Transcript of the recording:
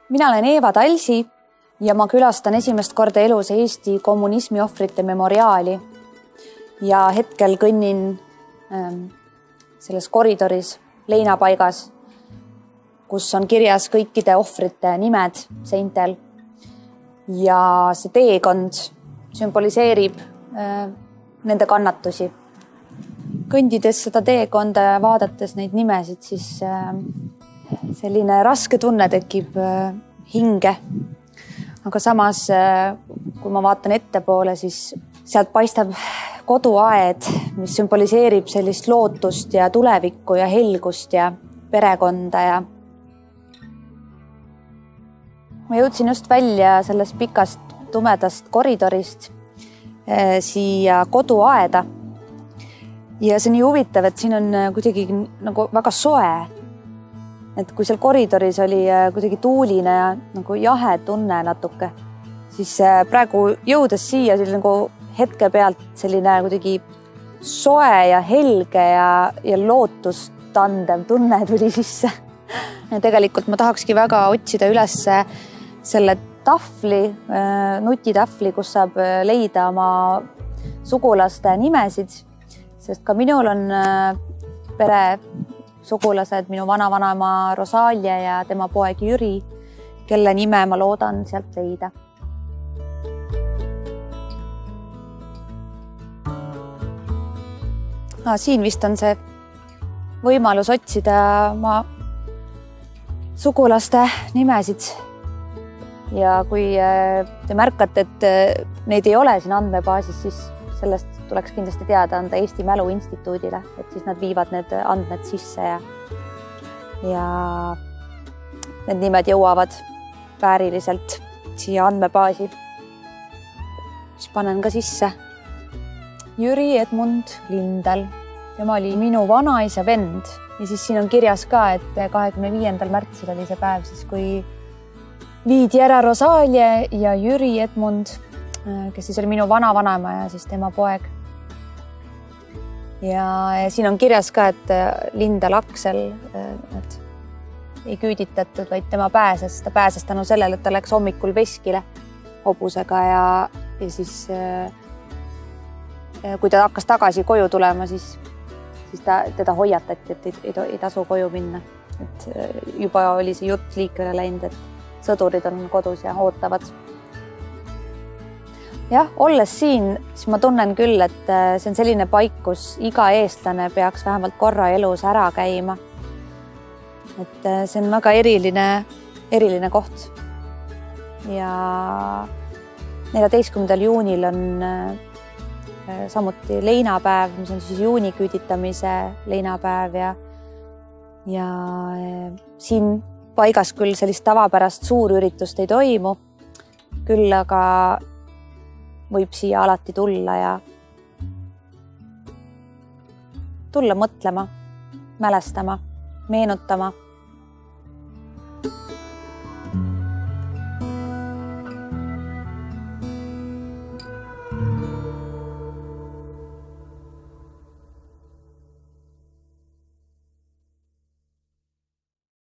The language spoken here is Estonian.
Mina olen Eeva Talsi ja ma külastan esimest korda elus Eesti kommunismi ohvrite memoriaali. Ja hetkel kõnnin selles koridoris leinapaigas, kus on kirjas kõikide ohvrite nimed seintel. Ja see teekond sümboliseerib nende kannatusi. Kõndides seda teekonda ja vaadates neid nimesid, siis selline raske tunne tekib hinge. Aga samas, kui ma vaatan ettepoole, siis sealt paistab koduaed, mis sümboliseerib sellist lootust ja tulevikku ja helgust ja perekonda. Ja ma jõudsin just välja sellest pikast tumedast koridorist siia koduaeda. Ja see on nii huvitav, et siin on kuidagi nagu väga soe. Et kui seal koridoris oli kuidagi tuuline ja nagu jahe tunne natuke, siis praegu jõudes siia nagu hetke pealt selline kuidagi soe ja helge ja lootustandev tunne tuli sisse. Ja tegelikult ma tahakski väga otsida üles selle tahvli, nutitahvli, kus saab leida oma sugulaste nimesid, sest ka minul on pere sugulased, minu vanavanema Rosalia ja tema poeg Jüri, kelle nime ma loodan sealt leida. Siin vist on see võimalus otsida oma sugulaste nimesid. Ja kui te märkate, et neid ei ole siin andmebaasis, siis sellest tuleks kindlasti teada anda Eesti Mälu Instituudile, et siis nad viivad need andmed sisse ja need nimed jõuavad vääriliselt siia andmebaasi. Siis panen ka sisse Jüri Edmund Lindal. Tema oli minu vanaisa vend ja siis siin on kirjas ka, et 25. märtsil oli see päev, siis kui viidi ära Rosalia ja Jüri Edmund, kes siis oli minu vanavanema ja siis tema poeg. Ja siin on kirjas ka, et Lindal Aksel ei küüditatud, vaid tema pääses. Ta pääses tänu sellele, et ta läks hommikul veskile hobusega ja siis kui ta hakkas tagasi koju tulema, siis teda hoiatati, et ei tasu koju minna. Et juba oli see jutt liikvele läinud, et sõdurid on kodus ja ootavad. Jah, olles siin, siis ma tunnen küll, et see on selline paik, kus iga eestlane peaks vähemalt korra elus ära käima. Et see on väga eriline koht. Ja 14. juunil on samuti leinapäev, mis on siis juuni küüditamise leinapäev ja siin paigas küll sellist tavapärast suurüritust ei toimu, küll aga võib siia alati tulla ja tulla mõtlema, mälestama, meenutama